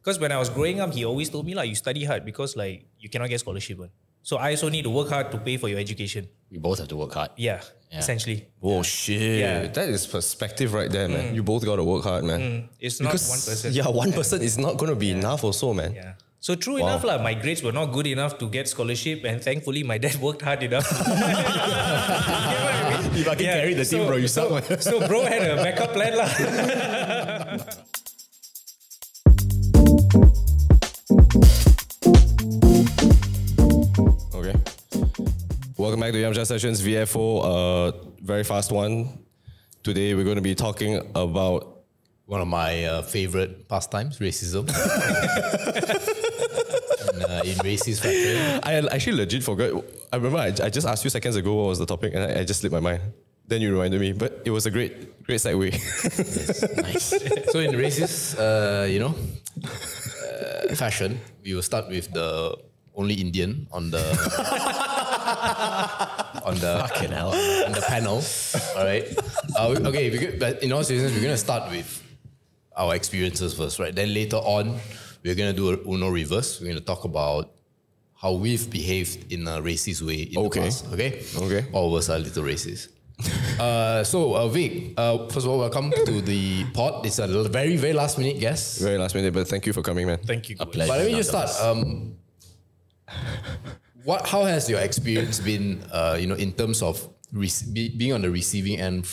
Because when I was growing up, he always told me like, you study hard because like you cannot get scholarship. One. So I also need to work hard to pay for your education. We both have to work hard. Yeah. Essentially. Oh shit. Yeah. That is perspective right there, man. You both gotta work hard, man. It's not one person. Yeah, one person is not gonna be enough also, man. Yeah. So true enough lah. My grades were not good enough to get scholarship, and thankfully my dad worked hard enough. You fucking carried the team, bro. You suck. So bro had a backup plan lah. Okay. Welcome back to Yam Just Sessions VFO, very fast one. Today we're going to be talking about one of my favorite pastimes, racism. In racist fashion. I actually legit forgot. I remember I just asked you seconds ago what was the topic, and I just slipped my mind. Then you reminded me, but it was a great segue. Yes, nice. So in racist, fashion, we will start with the only Indian on the on the panel. All right. Okay. But in all seriousness, we're gonna start with our experiences first, right? Then later on, we're gonna do a Uno reverse. We're gonna talk about how we've behaved in a racist way in the past. Okay. Okay. All of us are a little racist. So Vick, first of all, welcome to the pod. It's a very, very last minute guess. Very last minute, but thank you for coming, man. Thank you. A pleasure. But let me just start. How has your experience been, in terms of being on the receiving end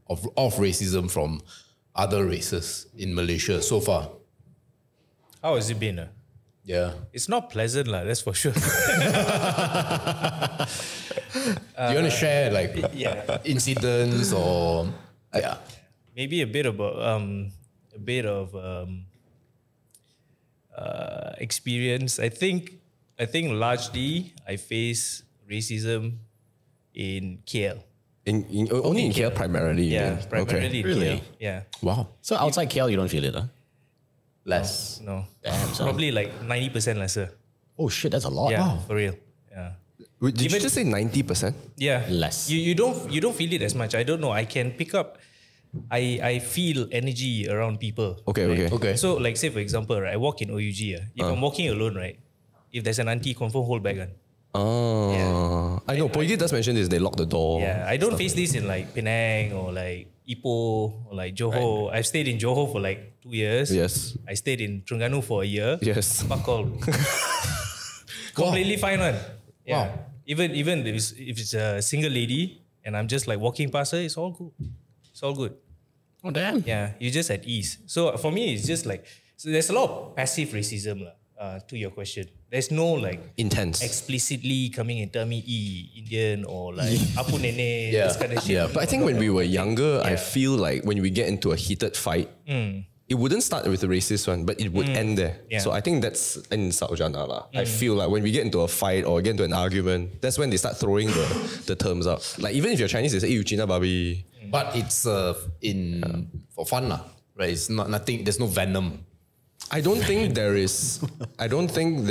of racism from other races in Malaysia so far? How has it been? Yeah. It's not pleasant lah, that's for sure. Do you want to share incidents or maybe a bit about experience. I think largely I face racism in KL. Only in KL primarily. Yeah, primarily in Really? KL. Yeah. Wow. So outside KL, you don't feel it, huh? Less. No. Damn, son. Probably like 90% lesser. Oh shit, that's a lot. Yeah, Wow. for real. Yeah. Did you just say 90%? Yeah. Less. You don't feel it as much. I don't know. I can pick up. I feel energy around people. Okay. So like say for example, right, I walk in OUG. If I'm walking alone, right, if there's an auntie, confirm hold back. I know. Poigi does mention this. They lock the door. Yeah, I don't face this in like Penang or like Ipoh or like Johor. I've stayed in Johor for like 2 years. Yes. I stayed in Terengganu for a year. Yes. Fuck all. Completely fine one. Yeah. Wow. Even if it's a single lady and I'm just like walking past her, it's all good. It's all good. Oh damn. Yeah, you're just at ease. So for me, it's just like, so there's a lot of passive racism to your question. There's no like Intense. explicitly coming and tell me Indian or like Apu Nene, this kind of shit. Yeah. But I think when we were younger, I feel like when we get into a heated fight, it wouldn't start with a racist one, but it would end there. Yeah. So I think that's in Saujana lah. I feel like when we get into a fight or get into an argument, that's when they start throwing the terms out. Like even if you're Chinese, they say, "You China babi." But it's for fun lah, right? It's not nothing. There's no venom. I don't think there is. I don't think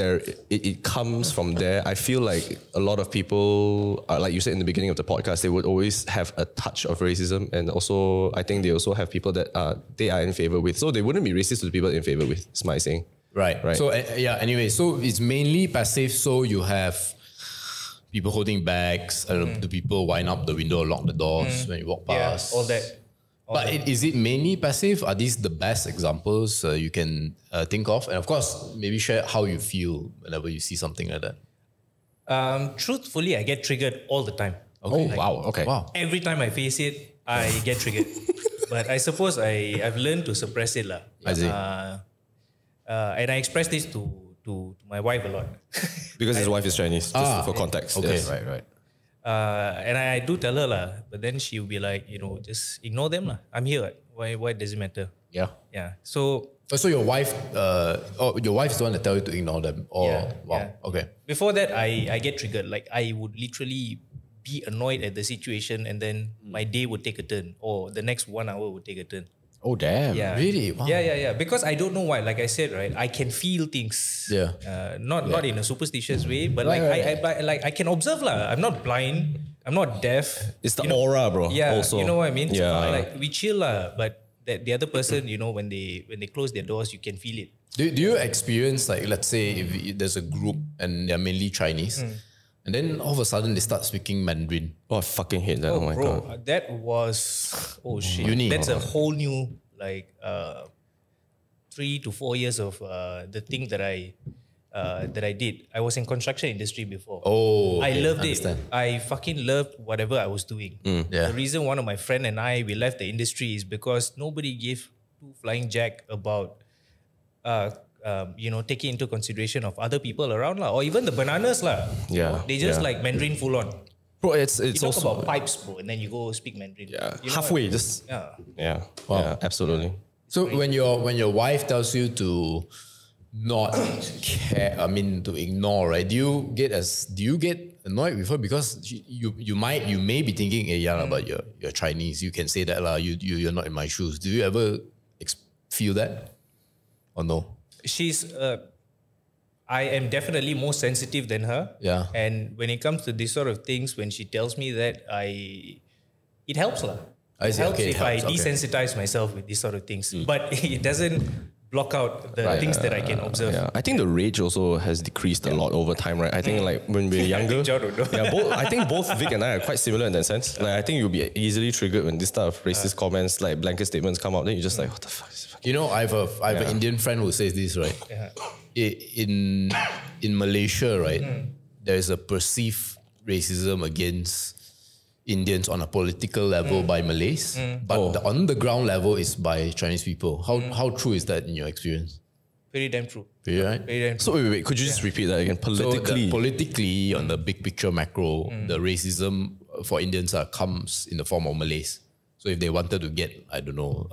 it comes from there. I feel like a lot of people, like you said in the beginning of the podcast, they would always have a touch of racism, and also I think they also have people that they are in favor with. So they wouldn't be racist to the people in favor with. Is my saying. Right. So anyway, so it's mainly passive. So you have people holding bags, the people wind up the window, lock the doors when you walk past. Yeah, all that. But is it mainly passive? Are these the best examples you can think of? And of course, maybe share how you feel whenever you see something like that. Truthfully, I get triggered all the time. Okay. Oh wow. Okay. Wow. Every time I face it, I get triggered. But I suppose I've learned to suppress it lah. I see. And I express this to my wife a lot. Because his wife is Chinese, just for context. Okay. Yes. Right. And I do tell her lah, but then she'll be like, just ignore them lah. I'm here. Why does it matter? Yeah. Yeah. So your wife, your wife is the one that tell you to ignore them. Oh, Yeah, wow. yeah. Okay. before that, I get triggered. Like I would literally be annoyed at the situation, and then my day would take a turn, or the next 1 hour would take a turn. Oh damn! Yeah. Really? Wow. Yeah. Because I don't know why. Like I said, right, I can feel things. Yeah. Not in a superstitious way, but Right. I can observe lah. I'm not blind. I'm not deaf. It's the aura, bro. Yeah. Also. You know what I mean? Yeah. So, like we chill lah, but the other person, when they close their doors, you can feel it. Do you experience, like, let's say if there's a group and they're mainly Chinese, and then all of a sudden they start speaking Mandarin? Oh, I fucking hate that. Oh, my God. That was shit. Uni. That's a whole new 3 to 4 years of the thing that I did. I was in construction industry before. Oh, I okay, loved understand. it. I fucking loved whatever I was doing. Yeah. The reason one of my friend and I, we left the industry is because nobody gave two flying jack about taking into consideration of other people around lah, or even the bananas lah. Yeah, They just yeah. like Mandarin full on. Bro, it's You talk also... about pipes, bro, and then you go speak Mandarin. Yeah, You know halfway, what? just... Yeah. Yeah, Wow. yeah, absolutely. So when your wife tells you to not care, I mean to ignore, right? Do you get annoyed with her because you may be thinking, hey, yeah, but you're Chinese, you can say that lah. You're not in my shoes. Do you ever feel that, or no? I am definitely more sensitive than her. Yeah. And when it comes to this sort of things, when she tells me that, it helps lah. I It see. helps Okay, if it I helps. Okay. desensitize myself with these sort of things. But it doesn't block out the things that I can observe. Yeah, I think the rage also has decreased a lot over time, right? I think like when we're younger, John would know. I think both Vic and I are quite similar in that sense. Like I think you'll be easily triggered when this type of racist comments, like blanket statements come out. Then you're just like, what the fuck is this? You know, I have an Indian friend who says this, right? In Malaysia, right, there is a perceived racism against Indians on a political level by Malays, but on the ground level is by Chinese people. How true is that in your experience? Very damn true. Right? Very damn true. So wait, could you just repeat that again? Politically, So politically, on the big picture macro, the racism for Indians comes in the form of Malays. So if they wanted to get, I don't know,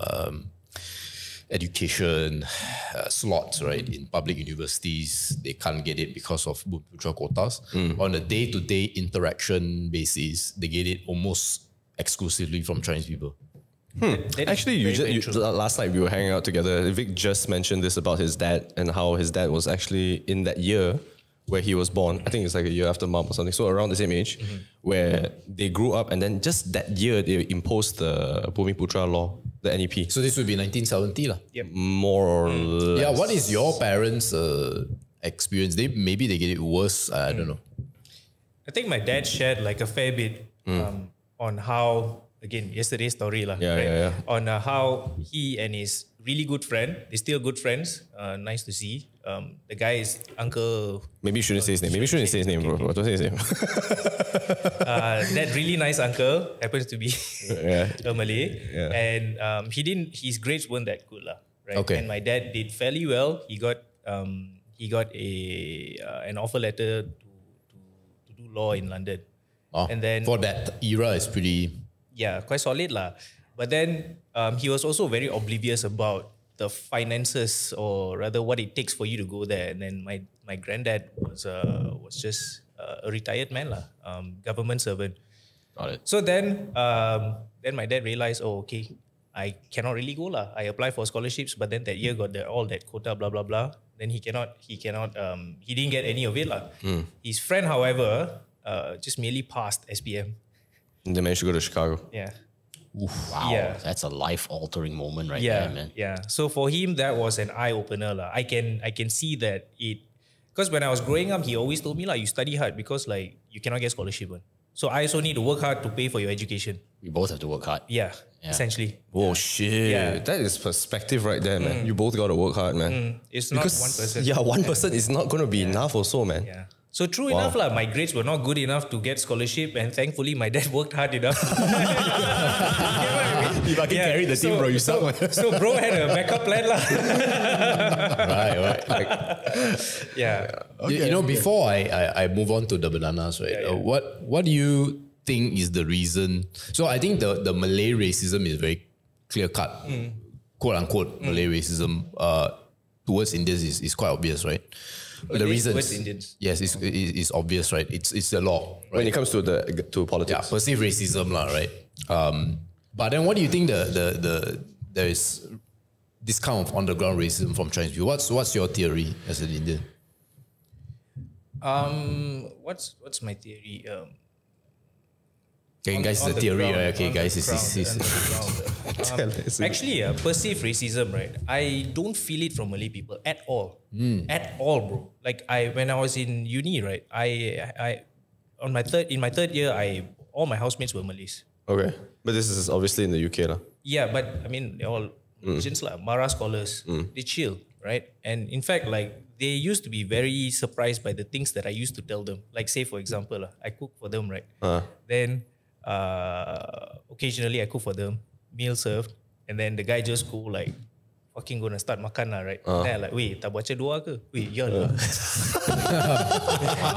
education slots, right, in public universities, they can't get it because of Putra quotas. On a day-to-day interaction basis, they get it almost exclusively from Chinese people. That is actually, very true. last night we were hanging out together. Vic just mentioned this about his dad and how his dad was actually in that year where he was born. I think it's like a year after mom or something. So around the same age, where they grew up, and then just that year they imposed the Bumiputra law, the NEP. So this would be 1970 lah. More or less. Yeah, what is your parents' experience? Maybe they get it worse. I don't know. I think my dad shared like a fair bit on how, again, yesterday's story lah. Yeah. On how he and his really good friend, they're still good friends. Nice to see. The guy is Uncle. Maybe you shouldn't say his name. Maybe you shouldn't say his name, bro. Don't say his name. That really nice uncle happens to be a Malay, and his grades weren't that good lah. Right. Okay. And my dad did fairly well. He got an offer letter to do law in London. And then for that era, it's pretty. Yeah, quite solid lah. But then he was also very oblivious about the finances, or rather what it takes for you to go there. And then my granddad was just a retired man lah, government servant. Got it. So then my dad realized, okay, I cannot really go lah. I applied for scholarships, but then that year got all that quota, blah blah blah. Then he didn't get any of it lah. His friend, however, just merely passed SPM. And they managed to go to Chicago. Yeah. Wow, Yeah. that's a life-altering moment right Yeah, there, man. yeah. So for him, that was an eye opener lah. I can see that because when I was growing up, he always told me like, you study hard because like you cannot get scholarship. So I also need to work hard to pay for your education. We both have to work hard. Yeah, essentially. Oh shit! Yeah. That is perspective right there, man. You both got to work hard, man. It's not one person. Yeah, 1% is not going to be enough also, man. Yeah. So true enough lah. My grades were not good enough to get scholarship, and thankfully my dad worked hard enough. If I can carry the team, bro, you suck, man. So bro had a backup plan lah. Right. Yeah. You know, before I move on to the bananas, right? What do you think is the reason? So I think the Malay racism is very clear cut, quote unquote Malay racism towards Indians is quite obvious, right? The reasons, towards Indians. yes, it's obvious, right? It's the law, right? When it comes to politics. Yeah, perceived racism, lah, right? But then, what do you think there is this kind of underground racism from Chinese people? What's your theory as an Indian? What's my theory? Okay, guys, on the theory, ground, right? Okay, on guys, the ground. Actually, perceived racism, right? I don't feel it from Malay people at all. At all, bro. Like when I was in uni, right? In my third year, all my housemates were Malays. Okay. But this is obviously in the UK lah. Yeah, but I mean, they're all Malaysians lah, Mara scholars. They chill, right? And in fact, like they used to be very surprised by the things that I used to tell them. Like say, for example, I cook for them, right? Then occasionally I cook for them, meal served, and then the guy just go like, fucking gonna start makan lah, right? Then I like, wait, tak baca doa ke? Wait, ya lah.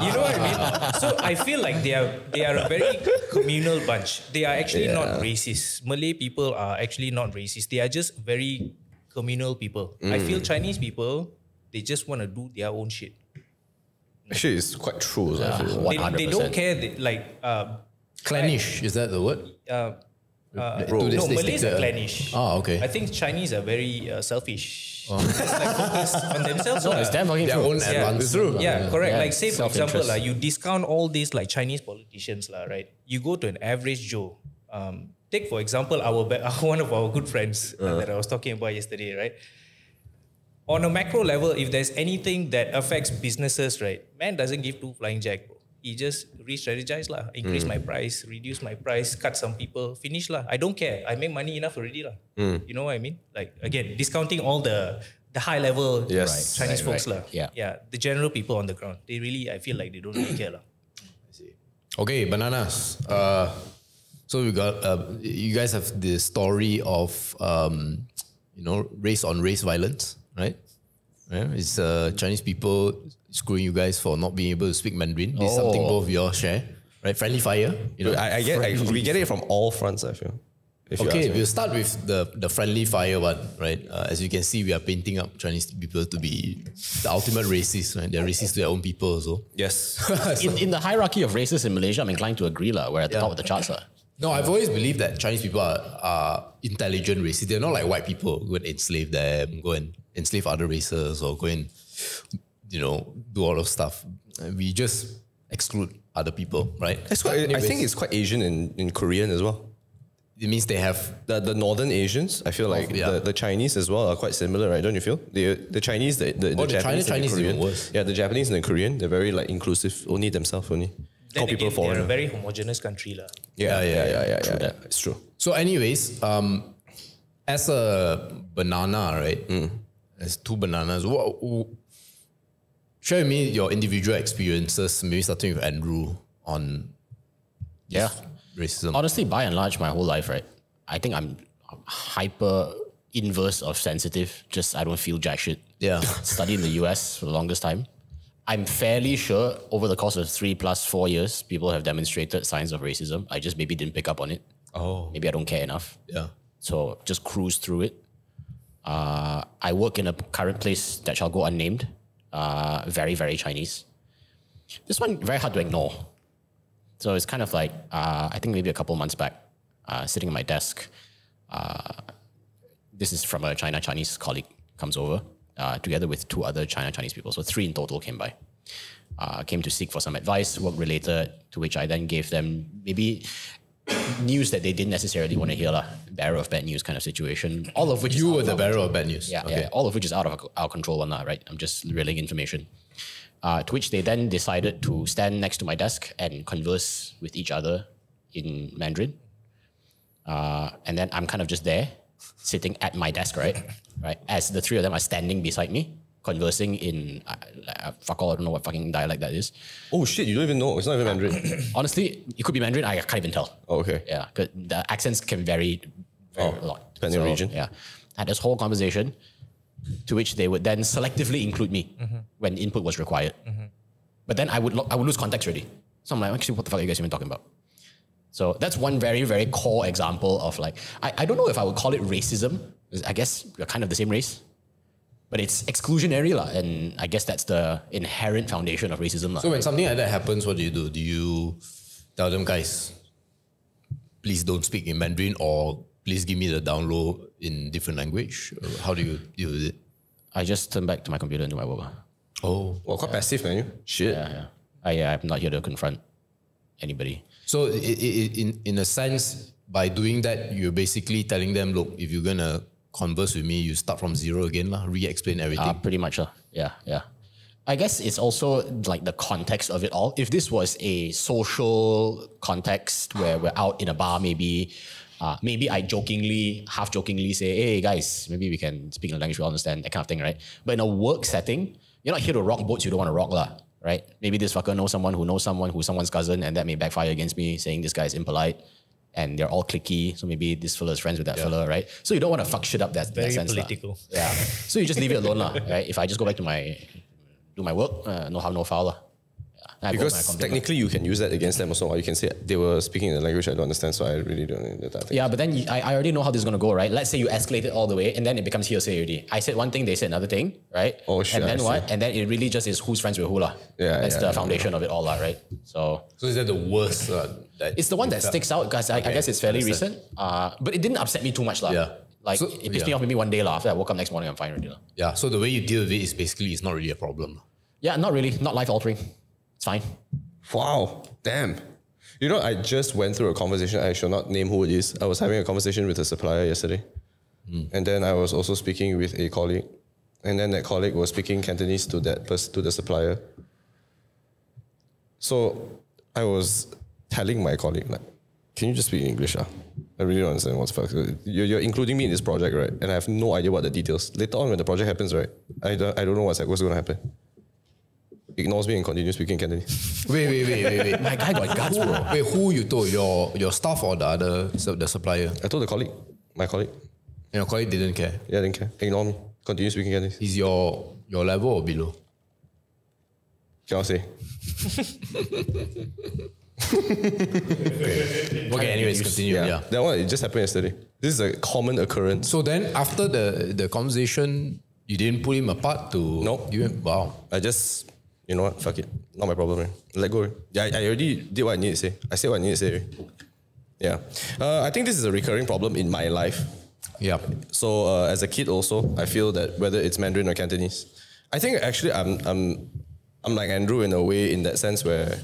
You know what I mean? So I feel like they are a very communal bunch. They are actually not racist. Malay people are actually not racist. They are just very communal people. I feel Chinese people, they just want to do their own shit. Actually, it's quite true. I feel. They don't care. Clannish, is that the word? No, Malays are clannish. Oh, okay. I think Chinese are very selfish. Just like focus on themselves. No, it's damn fucking Their true. own advantage. True. Yeah, correct. Yeah, Like say for example, self-interest. you discount all these like Chinese politicians, right? You go to an average Joe. Take for example one of our good friends that I was talking about yesterday, right? On a macro level, if there's anything that affects businesses, right, man doesn't give two flying jack, bro. He just re-strategize lah, increase my price, reduce my price, cut some people, finish lah. I don't care. I make money enough already lah. You know what I mean? Like again, discounting all the high level Chinese folks lah. Yeah, the general people on the ground. They really, I feel like they don't really care lah. Okay, bananas. So we got you guys have the story of race on race violence, right? Yeah, it's Chinese people screwing you guys for not being able to speak Mandarin. This is something both of you all share, right? Friendly fire. We get it from all fronts, I feel. Okay, we'll start with the friendly fire one, right? As you can see, we are painting up Chinese people to be the ultimate racist, right? They're racist to their own people also. Yes. In the hierarchy of races in Malaysia, I'm inclined to agree lah. We're at the top of the charts lah. No, I've always believed that Chinese people are intelligent racists. They're not like white people who go and enslave them, go and enslave other races, or go and do all of stuff. We just exclude other people, right? I think it's quite Asian in Korean as well. It means they have The northern Asians, I feel like the Chinese as well are quite similar, right? Don't you feel? The Chinese, the Japanese, Chinese and the even Korean. worse. Yeah, the Japanese and the Korean, they're very like inclusive, only themselves only. Then Call people again, foreigner. they're a very homogeneous country lah. Yeah. It's true. So anyways, as a banana, right? As two bananas, share with me your individual experiences, maybe starting with Andrew on racism. Honestly, by and large, my whole life, right? I think I'm hyper inverse of sensitive. Just I don't feel jack shit. Yeah. Studied in the US for the longest time. I'm fairly sure over the course of 3+4 years, people have demonstrated signs of racism. I just maybe didn't pick up on it. Oh. Maybe I don't care enough. Yeah. So just cruise through it. I work in a current place that shall go unnamed. Very, very Chinese. This one, very hard to ignore. So it's kind of like, I think maybe a couple months back, sitting at my desk, this is from a Chinese colleague, comes over, together with 2 other Chinese people. So 3 in total came by. Came to seek for some advice, work related, to which I then gave them maybe news that they didn't necessarily want to hear, bearer of bad news kind of situation. All of which You were the bearer of bad news. Yeah, Okay. yeah, all of which is out of our control, right? I'm just relaying information. To which they then decided to stand next to my desk and converse with each other in Mandarin. And then I'm kind of just there, sitting at my desk, right? As the 3 of them are standing beside me, conversing in, fuck all, I don't know what fucking dialect that is. Oh shit, you don't even know. It's not even Mandarin. Honestly, it could be Mandarin, I can't even tell. Oh, okay. Yeah, because the accents can vary a lot. Depending on region. Yeah. Had this whole conversation, to which they would then selectively include me when input was required. But then I would lose context already. So I'm like, actually, what the fuck are you guys even talking about? So that's one very, very core example of like, I don't know if I would call it racism. I guess we're kind of the same race. But it's exclusionary, and I guess that's the inherent foundation of racism. So when something like that happens, what do you do? Do you tell them, guys, please don't speak in Mandarin, or please give me the download in different language? Or how do you deal with it? I just turn back to my computer and do my work. Oh. Well, quite passive, man. You. Shit. Yeah. I'm not here to confront anybody. So in a sense, by doing that, you're basically telling them, look, if you're going to converse with me, you start from zero again, re-explain everything. Pretty much. Yeah. I guess it's also like the context of it all. If this was a social context where we're out in a bar, maybe I half jokingly say, hey guys, maybe we can speak in a language we all understand, that kind of thing, right? But in a work setting, you're not here to rock boats you don't want to rock, right? Maybe this fucker knows someone who's someone's cousin, and that may backfire against me, saying this guy is impolite, and they're all cliquey, so maybe this fella is friends with that fella, right? So you don't want to fuck shit up that Very sense. political. Yeah. So you just leave it alone, right? If I just go back to do my work, no harm, no foul. Yeah. Because technically you can use that against them also. Or you can say they were speaking in a language I don't understand, so I really don't know that thing. Yeah, but then I already know how this is going to go, right? Let's say you escalate it all the way, and then it becomes hearsay already. I said one thing, they said another thing, right? Oh shit. And then what? And then it really just is who's friends with who, That's the foundation of it all, right? So is that the worst? It's the one that sticks out because I guess it's fairly recent. But it didn't upset me too much, Yeah. Like So, it pissed me off maybe one day, after I woke up next morning, I'm fine already. Yeah, so the way you deal with it is basically it's not really a problem. Yeah, not really, not life altering. It's fine. Wow, damn. You know, I just went through a conversation. I shall not name who it is. I was having a conversation with a supplier yesterday. And then I was also speaking with a colleague. And then that colleague was speaking Cantonese to to the supplier. So I was telling my colleague, like, can you just speak English? I really don't understand what's fuck. You're including me in this project, right? And I have no idea what the details. Later on when the project happens, right? I don't know what's going to happen. Ignores me and continues speaking Cantonese. Wait. My guy got guts, bro. Wait, who you told? Your staff or the supplier? I told my colleague. And your colleague didn't care? Yeah, didn't care. Ignore me. Continue speaking Cantonese. Is your level or below? Cannot say. Okay, anyways, continue. Yeah. That one, it just happened yesterday. This is a common occurrence. So then after the conversation, you didn't put him apart to... No. Wow. I just, you know what, fuck it. Not my problem, man. Let go. Yeah, I already did what I needed to say. I said what I needed to say. Yeah. I think this is a recurring problem in my life. Yeah. So as a kid also, I feel that whether it's Mandarin or Cantonese, I think actually I'm like Andrew in a way, in that sense where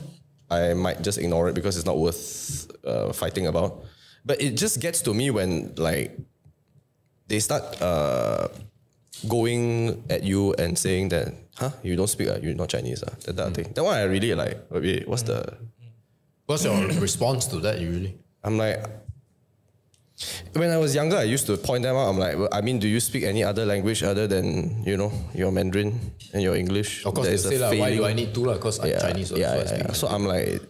I might just ignore it because it's not worth fighting about. But it just gets to me when like they start going at you and saying that, you don't speak, you're not Chinese, that thing. That one I really like, wait, what's your response to that usually? I'm like, when I was younger, I used to point them out. I'm like, well, I mean, do you speak any other language other than, you know, your Mandarin and your English? Of course, they say like, why do I need to? Because I'm Chinese. So I'm like,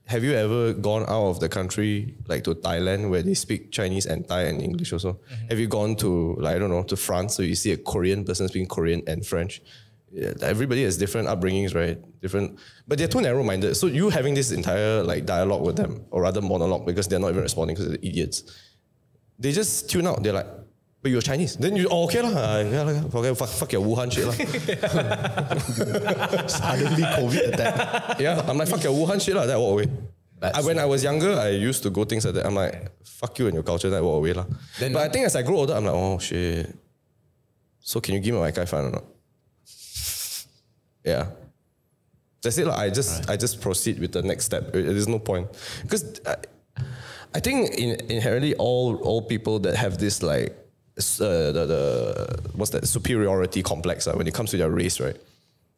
have you ever gone out of the country, like to Thailand, where they speak Chinese and Thai and English also? Mm-hmm. Have you gone to, like, I don't know, to France, so you see a Korean person speaking Korean and French? Yeah, everybody has different upbringings, right? Different, but they're too narrow-minded. So you having this entire like dialogue with them, or rather monologue, because they're not even responding because they're idiots. They just tune out. They're like, but you're Chinese. Then you, okay lah. Fuck your Wuhan shit lah. Suddenly COVID attack. Yeah, I'm like, fuck your Wuhan shit lah. That walk away. When I was younger, I used to go things like that. I'm like, fuck you and your culture. That walk away lah. But I think as I grow older, I'm like, oh shit. So can you give me my Wi-Fi or not? Yeah. That's it lah. I just proceed with the next step. There's no point because. I think inherently all people that have this like what's that superiority complex when it comes to their race, right?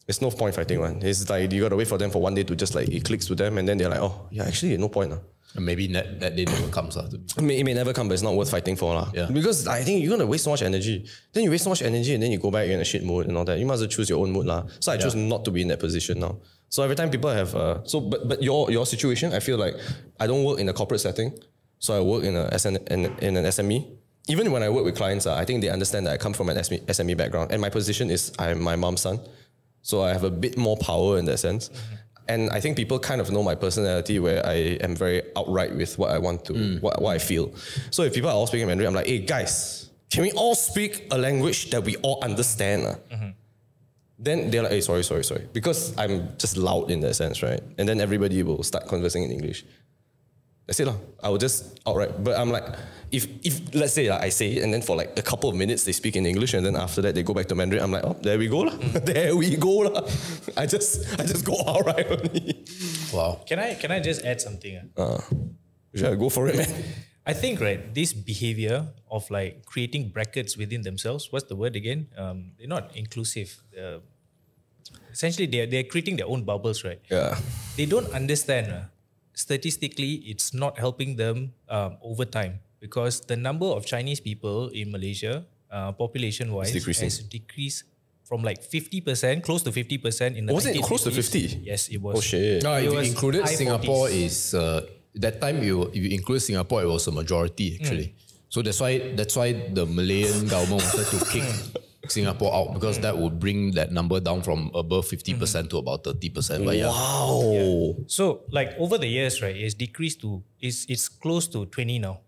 There's no point fighting one. It's like you gotta wait for them for one day to just like it clicks to them, and then they're like, oh yeah, actually no point. And maybe that day never comes. It may never come, but it's not worth fighting for. Yeah. Because I think you're gonna waste so much energy. Then you waste so much energy and then you go back, you're in a shit mood and all that. You must choose your own mood. So I choose not to be in that position now. So every time people have but your situation, I feel like I don't work in a corporate setting. So I work in an SME. Even when I work with clients, I think they understand that I come from an SME background. And my position is I'm my mom's son. So I have a bit more power in that sense. Mm-hmm. And I think people kind of know my personality where I am very outright with what I want to, what I feel. So if people are all speaking Mandarin, I'm like, hey guys, can we all speak a language that we all understand? Mm-hmm. Then they're like, hey, sorry. Because I'm just loud in that sense, right? And then everybody will start conversing in English. That's it lah. I will just outright. But I'm like, if let's say I say it and then for like a couple of minutes they speak in English and then after that they go back to Mandarin, I'm like, oh, there we go lah. There we go lah. I just go outright only. Wow. Can I just add something? Yeah, go for it, man. I think, right, this behavior of like creating brackets within themselves, what's the word again? They're not inclusive. Essentially, they're creating their own bubbles, right? Yeah. They don't understand. Statistically, it's not helping them over time because the number of Chinese people in Malaysia, population-wise, has decreased from like 50%, close to 50% in the Was it close to 1950s. 50? Yes, it was. Oh shit. No, if It you was included high Singapore 40s. is that time if you include Singapore, it was a majority actually. So that's why the Malayan government wanted to kick Singapore out because that would bring that number down from above 50% to about 30%. But yeah. Wow. So like over the years, right, it's decreased to it's close to 20 now.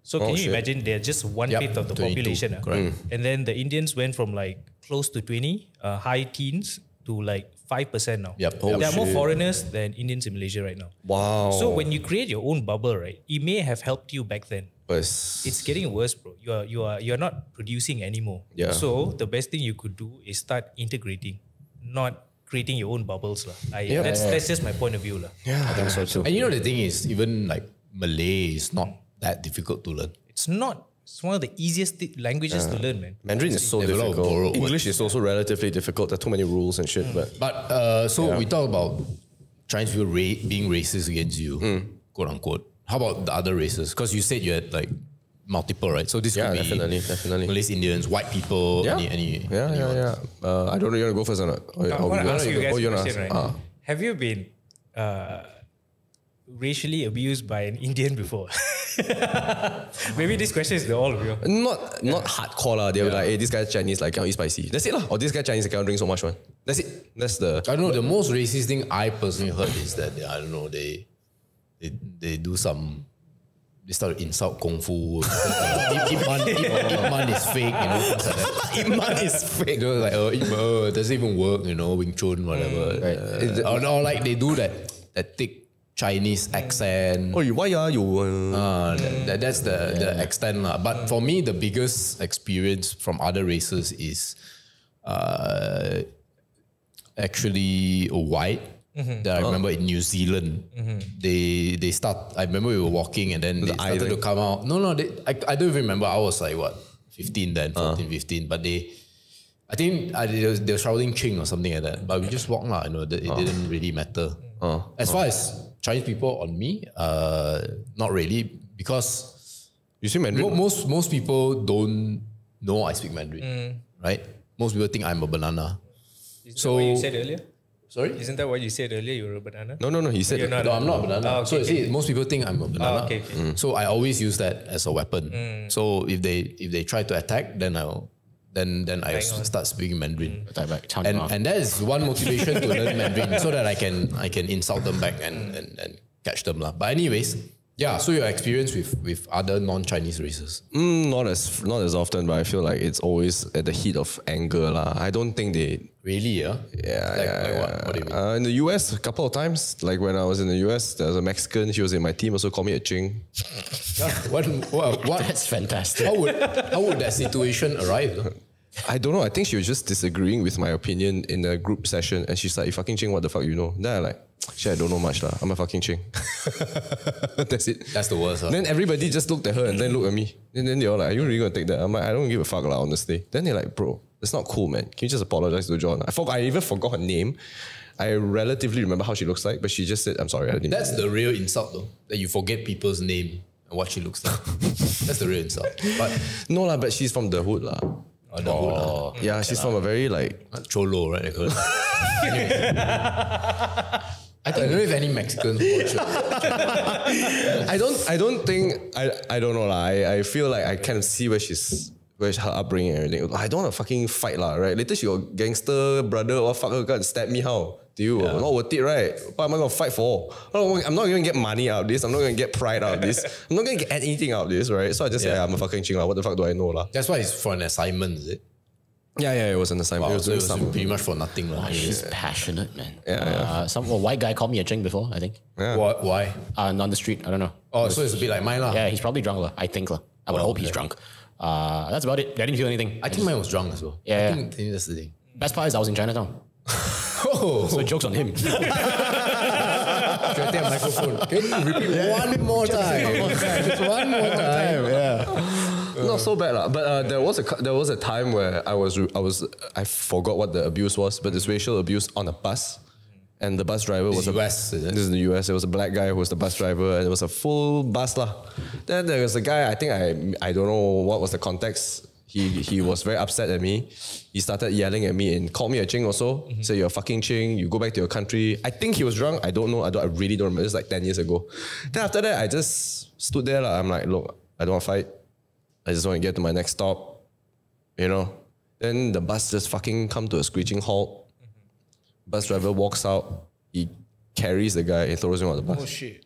So can you imagine they're just 1/5 of the 22, population. correct. And then the Indians went from like close to 20, high teens to like 5% now. Yep. There are more foreigners than Indians in Malaysia right now. Wow. So when you create your own bubble, right, it may have helped you back then. But It's getting worse, bro. You're not producing anymore. Yeah. So the best thing you could do is start integrating, not creating your own bubbles. That's just my point of view. yeah, I think so too. And you know the thing is, even like Malay is not that difficult to learn. It's not. It's one of the easiest languages to learn, man. Mandarin is so There's a lot of borrowed difficult. English is also relatively difficult. There are too many rules and shit. But We talk about Chinese people being racist against you, quote unquote. How about the other races? Because you said you had like multiple, right? So this could be definitely. Malays, Indians, white people, Yeah. any Yeah. I don't know. You want to go first or not? I want to ask you guys a you wanna question, ask? right? Have you been racially abused by an Indian before? Maybe this question is to all of you. Not hardcore lah. They're like, hey, this guy's Chinese, like cannot eat spicy. That's it lah. Or this guy Chinese, cannot drink so much one. That's it. That's the. I don't know. The most racist thing I personally heard is that I don't know they do some. They start to insult Kung Fu. Ip Man is fake, you know. Things like that. Ip Man is fake. They were like, Ip Man, it doesn't even work, you know, Wing Chun, whatever. Or like they do that thick Chinese accent. Oh, why are you? That's the extent lah. But for me, the biggest experience from other races is actually white. That I remember in New Zealand, they start. I remember we were walking and then they started to come out. No, I don't even remember. I was like what 15 then, 14, 15. But I think they were shouting Chink or something like that. But we just walked lah. You know, it didn't really matter. As far as Chinese people on me, not really, because You speak Mandarin? most people don't know I speak Mandarin, right? Most people think I'm a banana. Isn't that what you said earlier? Sorry? Isn't that what you said earlier? You're a banana? No. He said. You're not. No, I'm not a banana. Oh, okay, So see, most people think I'm a banana. okay. So I always use that as a weapon. So if they try to attack, then I start speaking Mandarin. And that is one motivation to learn Mandarin so that I can insult them back and catch them lah. But anyways, yeah. So your experience with other non-Chinese races? Not as often, but I feel like it's always at the heat of anger lah. I don't think they. Really? Yeah. Yeah. What do you mean? In the US, a couple of times, like when I was in the US, there was a Mexican. She was in my team. Also called me a Chink. What? That's fantastic. How would that situation arrive? I don't know. I think she was just disagreeing with my opinion in a group session, and she's like, "You fucking Chink, what the fuck you know?" Then I like, "Shit, I don't know much lah. I'm a fucking Chink." That's it. That's the worst. Huh? Then everybody just looked at her and then looked at me. And then they're all like, "Are you really gonna take that?" I'm like, "I don't give a fuck lah, honestly." Then they're like, "Bro, that's not cool, man. Can you just apologize to John?" I even forgot her name. I relatively remember how she looks like, but she just said, "I'm sorry, I didn't." That's the real insult, though. That you forget people's name and what she looks like. That's the real insult. But no lah, but she's from the hood lah. Yeah, she's from a very like Cholo, right? I don't know if any Mexicans watch it. I don't think I don't know lah. I feel like I kind of see where's her upbringing and everything. I don't want to fucking fight lah, right? Later she got gangster brother or fuck her gun stab me how? Do you? Yeah. Not worth it, right? What am I gonna fight for? I'm not gonna get money out of this. I'm not gonna get pride out of this. I'm not gonna get anything out of this, right? So I just say I'm a fucking Chink lah. What the fuck do I know lah? That's why it's for an assignment, is it? Yeah, it was an assignment. Wow, it was pretty much for nothing lah. She's passionate, man. Yeah. A white guy called me a Chink before, I think. Yeah. Why? On the street, I don't know. Oh, so it's a bit like mine lah. Yeah, he's probably drunk lah. I think lah. I would hope he's drunk. That's about it. I didn't feel anything. I think mine was drunk as well. Yeah. I think that's the thing. Best part is I was in Chinatown. Oh, So joke's on him. Should I take a microphone? Can you repeat one more time? Just one more time. Yeah. Not so bad lah. But there was a time where I forgot what the abuse was, but it's racial abuse on a bus. And the bus driver was US. This is the US. It was a black guy who was the bus driver, and it was a full bus lah. Then there was a guy. I think I don't know what was the context. He was very upset at me. He started yelling at me and called me a Chink also. Said you're a fucking Chink. You go back to your country. I think he was drunk. I don't know. I really don't remember. It's like 10 years ago. Then after that, I just stood there lah. I'm like, look, I don't want to fight. I just want to get to my next stop. You know. Then the bus just fucking come to a screeching halt. Bus driver walks out, he carries the guy and throws him out the bus. Oh shit.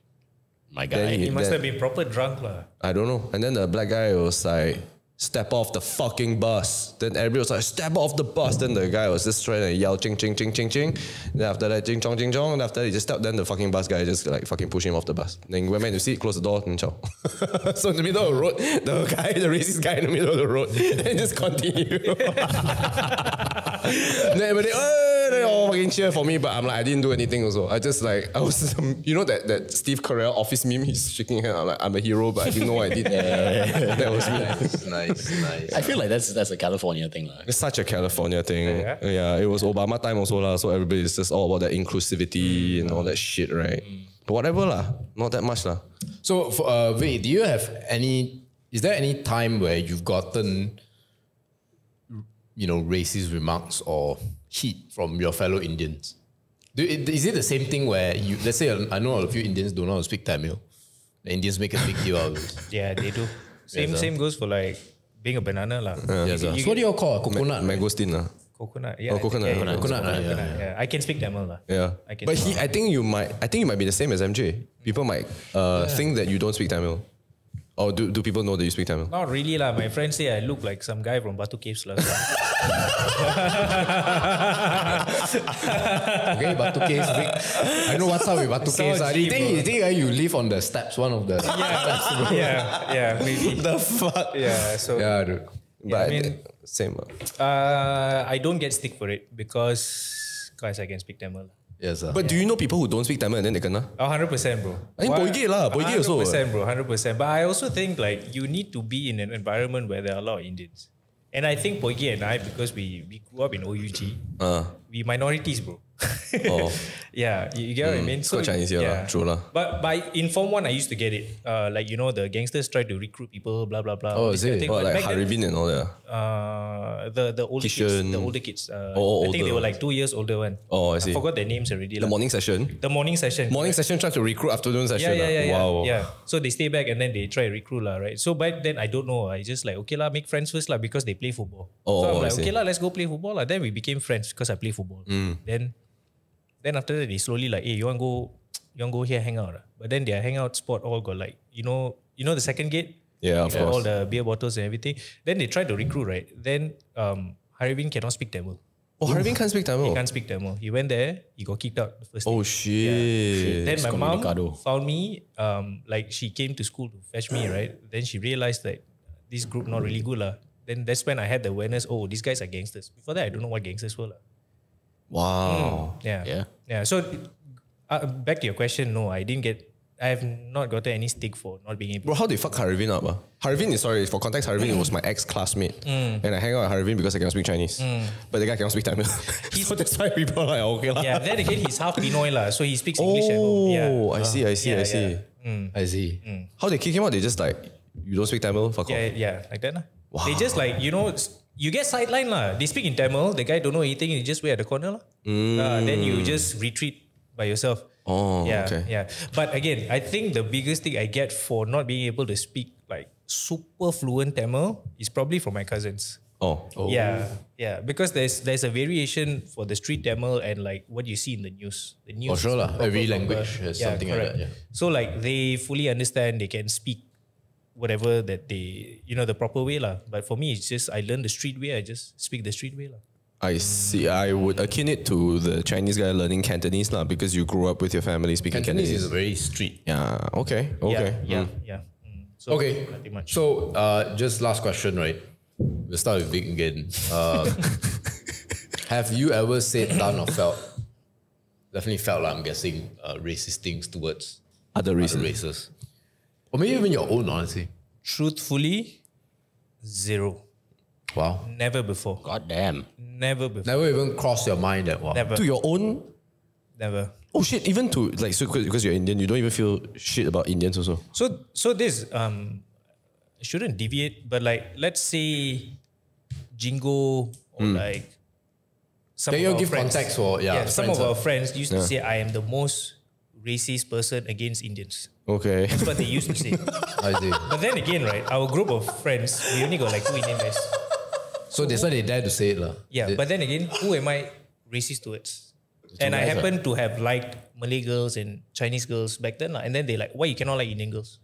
My guy. He must have been proper drunk lah. I don't know. And then the black guy was like, step off the fucking bus. Then everybody was like, step off the bus. Then the guy was just trying to yell, ching, ching, ching, ching, ching. Then after that, ching, chong, ching, chong. And after that, he just stepped. Then the fucking bus guy just like fucking push him off the bus. Then he went back to seat, closed the door, and ciao. So in the middle of the road, the racist guy in the middle of the road, and just continue. Then everybody, they all fucking cheer for me, but I'm like, I didn't do anything also. I was, you know that Steve Carell office meme, he's shaking hand, I'm like, I'm a hero, but I didn't know what I did. That was me. Nice. I feel like that's a California thing. It's such a California thing. Yeah, it was Obama time also lah. So everybody's just all about that inclusivity and all that shit, right? But whatever lah, not that much lah. So, Vick, do you have is there any time where you've gotten, racist remarks or heat from your fellow Indians? Is it the same thing where let's say I know a few Indians don't know how to speak Tamil. The Indians make a big deal out of it. Yeah, they do. Same goes for like being a banana lah. So what do you all call coconut? Mangosteen lah. Coconut. Yeah. Coconut. Yeah. I can speak Tamil lah. Yeah. But I think you might be the same as MJ. People might think that you don't speak Tamil. Or do people know that you speak Tamil? Not really lah. My friends say I look like some guy from Batu Caves lah. Okay, Batu Caves, Vick. I know what's up with Batu Caves. You think you live on the steps, one of the steps, yeah, maybe. The fuck? Yeah, so yeah, dude. But I mean, same. I don't get stick for it because I can speak Tamil. Yes, sir. But do you know people who don't speak Tamil and then they kena? 100%, bro. I think Poige lah. Poige also. 100%, bro. 100%. But I also think like you need to be in an environment where there are a lot of Indians. And I think Poige and I, because we grew up in OUG, we minorities, bro. Oh. Yeah, you get what I mean? So Chinese here lah. True lah. But in Form 1, I used to get it. Like, the gangsters try to recruit people, blah, blah, blah. Oh, is it? Thing. Like Haribin and all that? The older kids. The older kids. I think they were like 2 years older one. Oh, I see. I forgot their names already. The morning session? The morning session. Morning session try to recruit afternoon session. Yeah. Wow. Yeah. So they stay back and then they try to recruit lah, right? So back then, I don't know. I just like, okay lah, make friends first lah because they play football. Oh, so I'm like, I see. okay lah, let's go play football lah. Then we became friends because I play football. Then after that, they slowly like, hey, you want to go here hang out? But then their hangout spot all got like, you know the second gate? Yeah, of course. All the beer bottles and everything. Then they tried to recruit, right? Then Haribin cannot speak Tamil. Oh, Haribin can't speak Tamil? He can't speak Tamil. He went there, he got kicked out the first day. Oh, shit. Then my mom found me, like she came to school to fetch me, right? Then she realized that this group not really good lah. Then that's when I had the awareness, oh, these guys are gangsters. Before that, I don't know what gangsters were lah. Wow. Yeah. So back to your question, no, I have not gotten any stick for not being able. Bro, how they fuck Haribin up? Haribin is, sorry, for context, Haribin was my ex-classmate. And I hang out with Haribin because I cannot speak Chinese. But the guy cannot speak Tamil. So that's why people are like, okay lah. Yeah, then again, he's half Pinoy lah, so he speaks English at home. Yeah. Oh, I see. I see. How they kick him out? They just like, you don't speak Tamil? Fuck off. Yeah, like that lah. Wow. They just like, you get sidelined lah. They speak in Tamil, the guy don't know anything, you just wait at the corner lah. Then you just retreat by yourself. Oh, yeah, okay. Yeah. But again, I think the biggest thing I get for not being able to speak like super fluent Tamil is probably from my cousins. Oh. Yeah. Because there's a variation for the street Tamil and like what you see in the news. The news. Oh, sure lah. is Every proper. language has something like that. Yeah. So like they fully understand, they can speak whatever that they, the proper way lah. But for me, it's just I learned the street way. I just speak the street way lah. I see. I would akin it to the Chinese guy learning Cantonese lah, because you grew up with your family speaking Cantonese. Cantonese is very street. Yeah. Okay. Yeah. So Okay. nothing much. So just last question, right? We'll start with Vick again. Have you ever said, done or felt definitely felt like, I'm guessing, racist things towards Other other races. races. Or maybe even your own, honestly. Truthfully, zero. Wow. Never before. God damn. Never before. Never even crossed your mind that, wow. Never. To your own. Never. Oh shit! Even to like, so because you're Indian, you don't even feel shit about Indians also. So this shouldn't deviate, but like let's say Jingo or like some Can of you our give friends, context for some friends, of our friends used to say I am the most racist person against Indians. Okay. That's what they used to say. I see. But then again, right, our group of friends, we only got like 2 Indian guys. So that's why they dare to say it, lah. Yeah, but then again, who am I racist towards? And I happen to have liked Malay girls and Chinese girls back then. And then they like, why you cannot like Indian girls?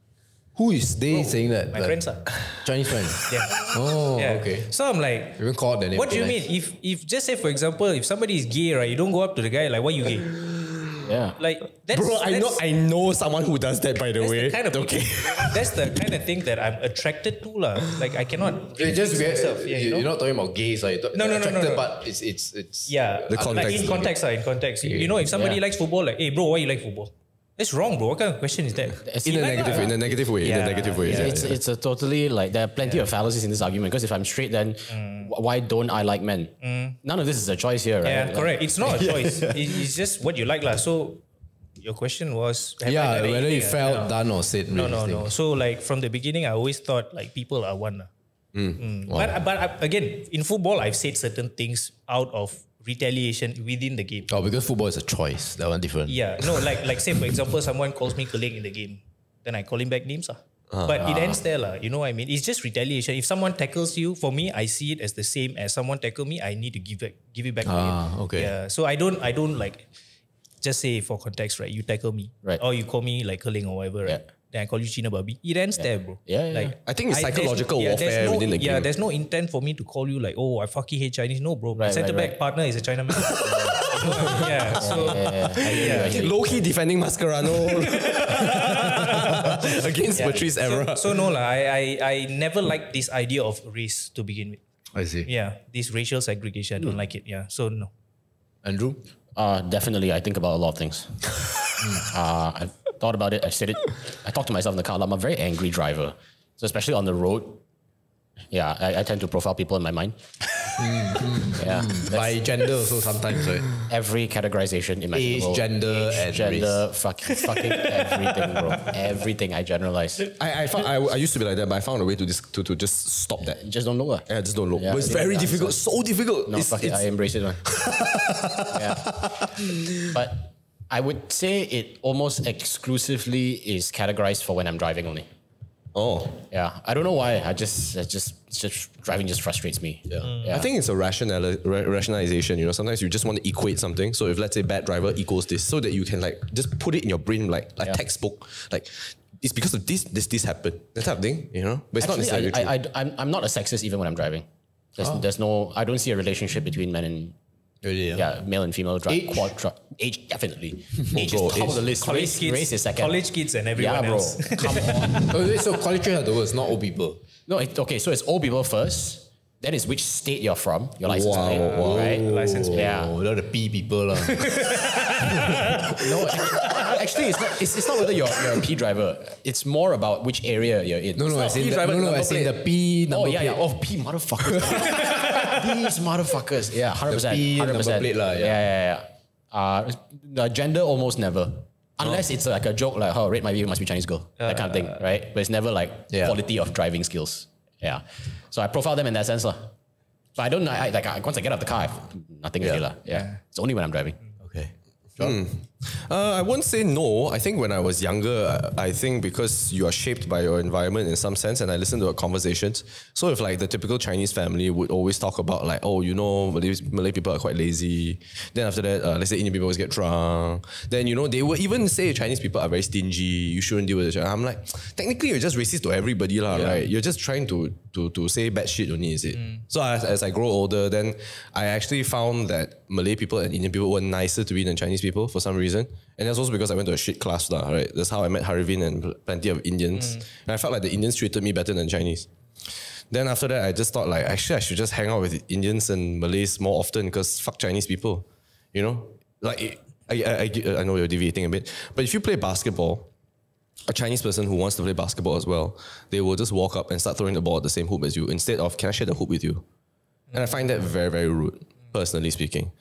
Who is they saying that? My Like, friends are. Chinese friends. Yeah. Oh, Yeah. okay. So I'm like, Even called the name. what do you mean? If just say for example, if somebody is gay, right, you don't go up to the guy like, why you gay? Yeah. Like that's Bro, that's, I know someone who does that, by the that's way. the kind of that's the kind of thing that I'm attracted to, lah. Like I cannot. It's just refuse myself. Yeah, you know? you're not talking about gays, like No. But it's Yeah, The context. Like in context, in context. You know, if somebody likes football, like, hey, bro, why you like football? That's wrong, bro. What kind of question is that? In a negative way. In a negative way. In a Yeah, negative way. yeah. Yeah. It's a totally like there are plenty of fallacies in this argument because if I'm straight, then why don't I like men? None of this is a choice here, right? Yeah, Like, correct. It's not a choice. It's just what you like, lah. So your question was, have I yeah, done whether you anything? felt done or said No. racist things. So like from the beginning, I always thought like people are one. Lah. But again, in football, I've said certain things out of retaliation within the game. Oh, because football is a choice. That one different. Yeah, no, like say for example, someone calls me colleague in the game, then I call him back names. But it ends there, lah. You know what I mean? It's just retaliation. If someone tackles you, for me, I see it as the same as someone tackle me. I need to give it back to him. Okay. Yeah. So I don't like just say for context, right? You tackle me, Right. Or you call me like curling or whatever, right? Yeah. Then I call you Cina babi. It ends there, bro. Yeah, yeah. Like I think it's psychological there's warfare within the game. Yeah, there's no intent for me to call you like, oh, I fucking hate Chinese. No, bro. My Right, centre right, back partner is a Chinaman. Yeah. So Low key defending Mascherano against Patrice Evra. So no lah. I never liked this idea of race to begin with. I see. Yeah, this racial segregation. I don't like it. Yeah. So no. Andrew? Definitely, I think about a lot of things. I've thought about it. I said it. I talk to myself in the car. I'm a very angry driver. So especially on the road, yeah, I tend to profile people in my mind. Yeah, By gender also sometimes, right? every categorization in my Age, gender, and gender, fucking everything, bro. Everything I generalize. I used to be like that, but I found a way to just stop that. Just don't look. Yeah, just don't look. Yeah, But it's yeah, very yeah, difficult. So difficult. No, fuck it. I embrace it, man. Yeah. But I would say it almost exclusively is categorized for when I'm driving only. Oh. Yeah. I don't know why. It's just driving just frustrates me. I think it's a rationalization. You know, sometimes you just want to equate something. So if let's say bad driver equals this, so that you can like just put it in your brain like textbook, like it's because of this happened, that type of thing. You know, but it's not Actually, necessarily true. I'm not a sexist even when I'm driving. There's no. I don't see a relationship between men and Really, male and female drive. Age? Age definitely. Age bro, is top of the list. College kids, Race is second. college kids, and everyone Yeah, bro. else. Come on. Oh, wait, so college are the worst, not old people. No, okay. So it's old people first. Then it's which state you're from. Your license plate, right? License plate. Yeah. Oh, they're the P people. lah. No, actually, it's not whether you're a P driver. It's more about which area you're in. No, It's I not say P driver number I say plate. the P number Oh yeah, plate. yeah. Oh, P motherfuckers. These motherfuckers. Yeah, 100%. The P number 100%. plate lah, yeah. The gender almost never. Unless it's like a joke like, oh, rate my view must be Chinese girl. That kind of thing, right? But it's never like quality of driving skills. Yeah. So I profile them in that sense lah. But I don't, once I get out of the car, I have nothing really lah. Yeah. It's only when I'm driving. Okay. I won't say no. I think when I was younger, I think because you are shaped by your environment in some sense, and I listened to our conversations. So if like the typical Chinese family would always talk about like, oh, you know, Malay people are quite lazy. Then after that, let's say Indian people always get drunk. Then, you know, they would even say Chinese people are very stingy. You shouldn't deal with it. I'm like, technically you're just racist to everybody lah, right? You're just trying to say bad shit only, is it? So as I grow older, then I actually found that Malay people and Indian people were nicer to me than Chinese people for some reason. And that's also because I went to a shit class lah, right? That's how I met Harvin and plenty of Indians. And I felt like the Indians treated me better than Chinese. Then after that, I just thought like, actually I should just hang out with Indians and Malays more often because fuck Chinese people, you know? Like I know you're deviating a bit, but if you play basketball, a Chinese person who wants to play basketball as well, they will just walk up and start throwing the ball at the same hoop as you instead of, can I share the hoop with you? And I find that very, very rude, personally speaking.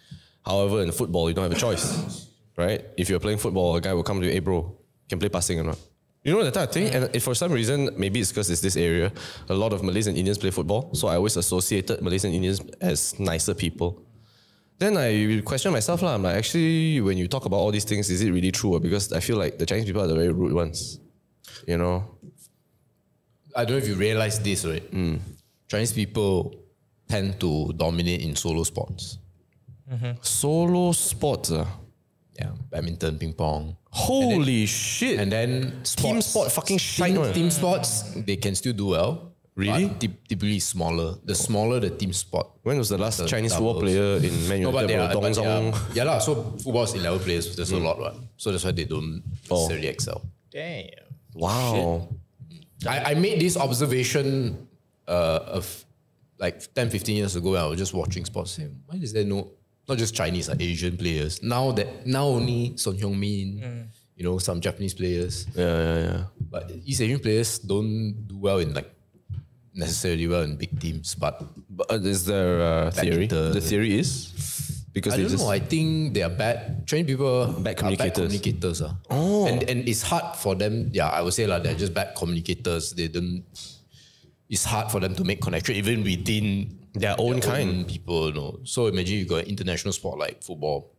However, in football, you don't have a choice, right? If you're playing football, a guy will come to you, hey bro, can play passing or not? You know that type of thing? And if for some reason, maybe it's because it's this area, a lot of Malays and Indians play football, so I always associated Malays and Indians as nicer people. Then I question myself, I'm like, actually, when you talk about all these things, is it really true? Because I feel like the Chinese people are the very rude ones, you know? I don't know if you realize this, right? Chinese people tend to dominate in solo sports. Solo sports, Yeah, badminton, ping pong. holy shit! And then team sport fucking shite one. Team sports, they can still do well. Really? But typically smaller. The smaller the team sport. When was the last the Chinese football doubles. player in Man No, but United? they are, Dong yeah lah. So football is 11 players. There's a lot, right? So that's why they don't necessarily excel. Damn. Wow. I made this observation of like 10, 15 years ago when I was just watching sports. Saying, why is there not just Chinese, Asian players? Now only Son Heung-min, you know, some Japanese players. Yeah. But East Asian players don't do well in necessarily well in big teams. But Is there a theory? Badminton. The theory is because I they don't just know. I think they are bad. Chinese people Bad are bad communicators. communicators. Oh. And it's hard for them. Yeah, I would say they're just bad communicators. They don't. It's hard for them to make connection even within their own kind. People. You know. So imagine you got an international sport like football.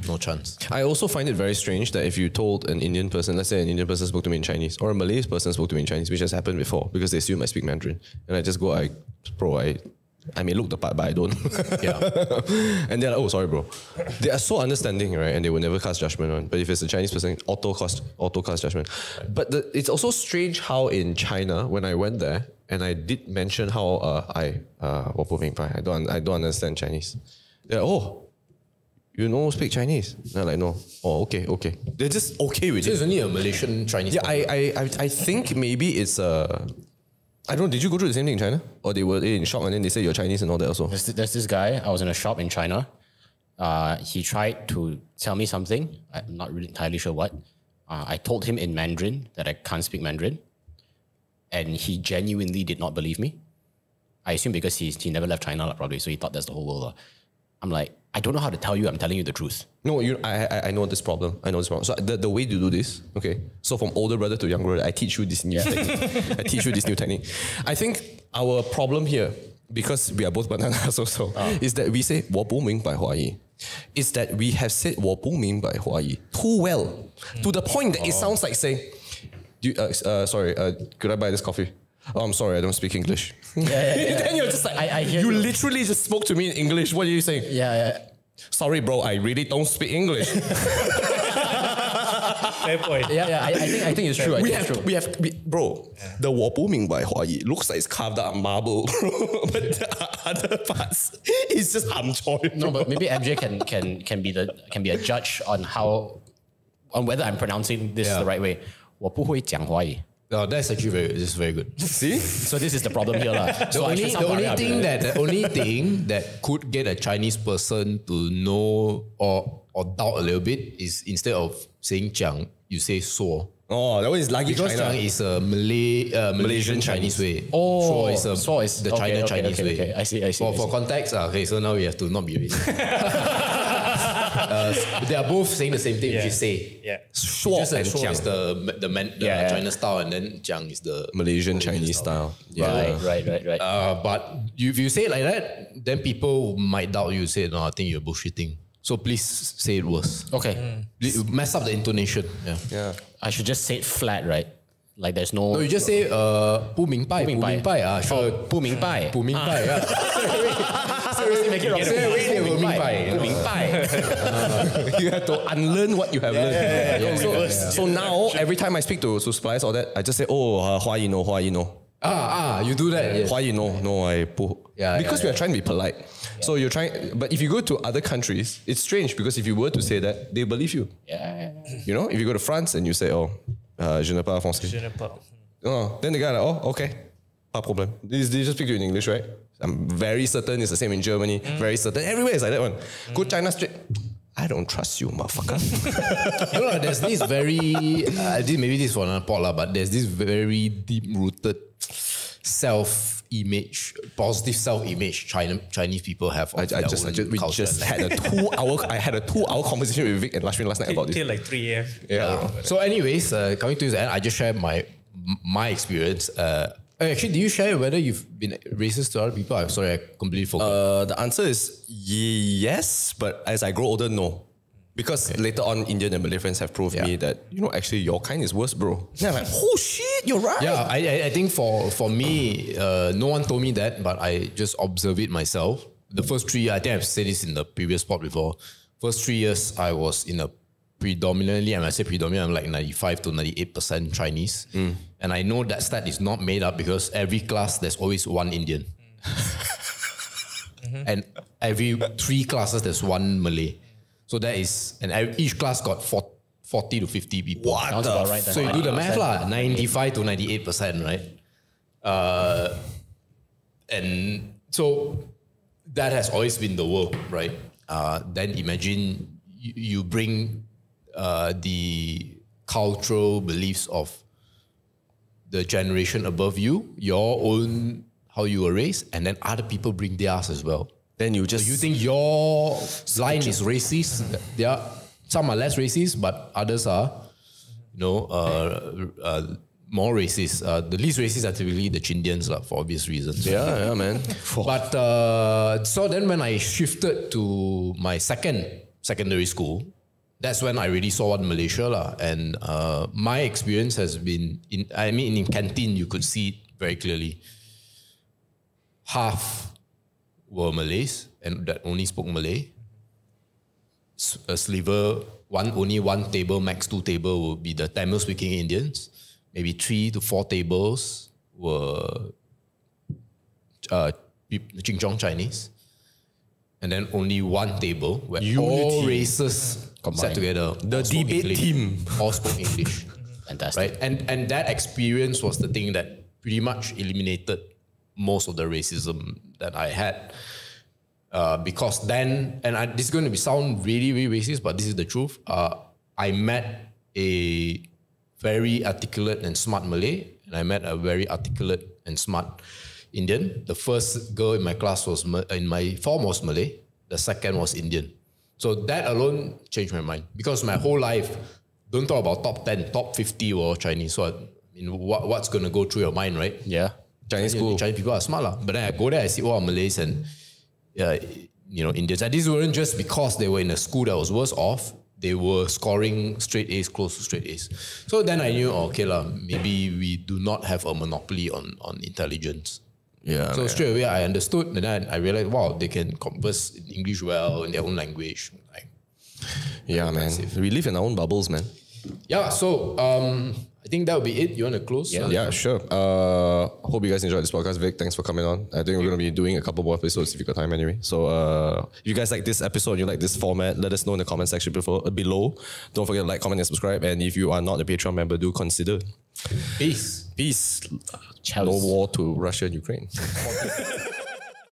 No chance. I also find it very strange that if you told an Indian person, let's say an Indian person spoke to me in Chinese, or a Malay person spoke to me in Chinese, which has happened before, because they assume I speak Mandarin, and I just go, I may look the part, but I don't. Yeah. And they're like, oh, sorry, bro. They are so understanding, right? And they will never cast judgment on. But if it's a Chinese person, auto cast judgment. But it's also strange how in China, when I went there, and I did mention how I don't understand Chinese. They're like, oh, you speak Chinese? They're like, no. Oh, okay. They're just okay with So it. it's only a Malaysian Chinese. Yeah, I think maybe it's I don't know, did you go through the same thing in China? Or they were in shock and then they say you're Chinese and all that also? There's this guy, I was in a shop in China. He tried to tell me something. I'm not really entirely sure what. I told him in Mandarin that I can't speak Mandarin. And he genuinely did not believe me. I assume because he never left China probably, so he thought that's the whole world. I'm like, I don't know how to tell you, I'm telling you the truth. No, I know this problem. So the way to do this, okay. So from older brother to younger brother, I teach you this new technique. I think our problem here, because we are both bananas also, is that we say 我不明白华语. Is that we have said 我不明白华语 too well, to the point that it sounds like saying, sorry, could I buy this coffee? Oh, I'm sorry, I don't speak English. Yeah. Then you're just like, I hear you you. literally just spoke to me in English. What are you saying? Yeah. Sorry, bro, I really don't speak English. Fair point. Yeah, I think it's true. Bro, the 我不明白华语 looks like it's carved out of marble, bro. But the other parts, it's just hamchoy. No, but maybe MJ can be a judge on whether I'm pronouncing this the right way. 我不会讲华语. No, that's actually very good. See? So this is the problem here, lah. The only thing that could get a Chinese person to know or doubt a little bit is instead of saying 讲, you say 说. Oh, that one is lucky Because China. 讲 is a Malaysian Chinese way. Oh, 说 is the China Chinese way. Okay. I see. For context, okay, so now we have to not be racist. They are both saying the same thing, which is say. Yeah. 说 Just like 说 and is 讲 the China style, and then 讲 is the Malaysian Chinese style. Yeah. Right. But if you say it like that, then people might doubt you. Say, no, I think you're bullshitting. So please say it worse. Okay. Mess up the intonation. Yeah. I should just say it flat, right? Like there's no. No, you just say 不明白 sure. 不明白. 不明白 yeah. Seriously, make it wrong. 不明白. 不明白. You have to unlearn what you have learned. So now, every time I speak to suppliers or that, I just say, oh, 华语 no, 华语 no. You do that. Yes. 华语 no, I 不. Because we are trying to be polite. So you're trying, but if you go to other countries, it's strange because if you were to say that, they believe you. Yeah. You know, if you go to France and you say, oh, je ne parle français. Oh, then the guy like, oh, okay, pas problème. They just speak to you in English, right? I'm very certain it's the same in Germany. Very certain. Everywhere is like that one. Go China straight. I don't trust you, motherfucker. No, there's this very, maybe this is for another pod, but there's this very deep-rooted self-image, positive self-image Chinese people have. We just had a 2-hour. I had a 2-hour conversation with Vick and Lashmin last night about this. Till like 3 a.m. Yeah. So, anyways, coming to the end, I just shared my experience. Actually, do you share whether you've been racist to other people? I'm sorry, I completely forgot. The answer is yes, but as I grow older, no. Because later on, Indian and Malay friends have proved me that, actually your kind is worse, bro. Yeah, I'm like, oh shit, you're right. Yeah, I think for me, no one told me that, but I just observe it myself. The first 3 years, I think I've said this in the previous pod before. First 3 years, I was in a predominantly, and I say predominantly, I'm like 95 to 98% Chinese. And I know that stat is not made up because every class, there's always one Indian. And every 3 classes, there's one Malay. So that is, and each class got 40 to 50 people. What? Sounds about right. So you do the math lah, 95 to 98%, right? And so that has always been the world, right? Then imagine you bring the cultural beliefs of the generation above you, your own, how you were raised, and then other people bring theirs as well. Then you think your line is racist. Some are less racist, but others are, more racist. The least racist are typically the Chindians, for obvious reasons. Yeah, man. But so then when I shifted to my second secondary school, that's when I really saw what Malaysia and my experience has been in canteen you could see it very clearly. Half were Malays and that only spoke Malay. A sliver, only one table, max 2 tables would be the Tamil speaking Indians. Maybe 3 to 4 tables were Ching Chinese. And then only 1 table where all races sat together. The debate team. All spoke English. Fantastic. Right? And that experience was the thing that pretty much eliminated most of the racism that I had. Because then, and this is going to sound really, really racist, but this is the truth. I met a very articulate and smart Malay, and I met a very articulate and smart Indian. The first girl in my class was in my form was Malay. The second was Indian. So that alone changed my mind because my whole life, don't talk about top 10, top 50 were Chinese. So what's going to go through your mind, right? Yeah. Chinese school. Chinese people are smart. But then I go there, I see Malays and Indians. And this weren't just because they were in a school that was worse off. They were scoring straight A's, close to straight A's. So then I knew, maybe we do not have a monopoly on intelligence. Yeah. So straight away I understood, and then I realized, wow, they can converse in English well in their own language. Man. We live in our own bubbles, man. Yeah. So I think that would be it. You want to close? Yeah, sure. Hope you guys enjoyed this podcast. Vic, thanks for coming on. I think we're going to be doing a couple more episodes if you got time anyway. So if you guys like this episode, you like this format, let us know in the comment section below. Don't forget to like, comment, and subscribe. And if you are not a Patreon member, do consider. Peace. No war to Russia and Ukraine.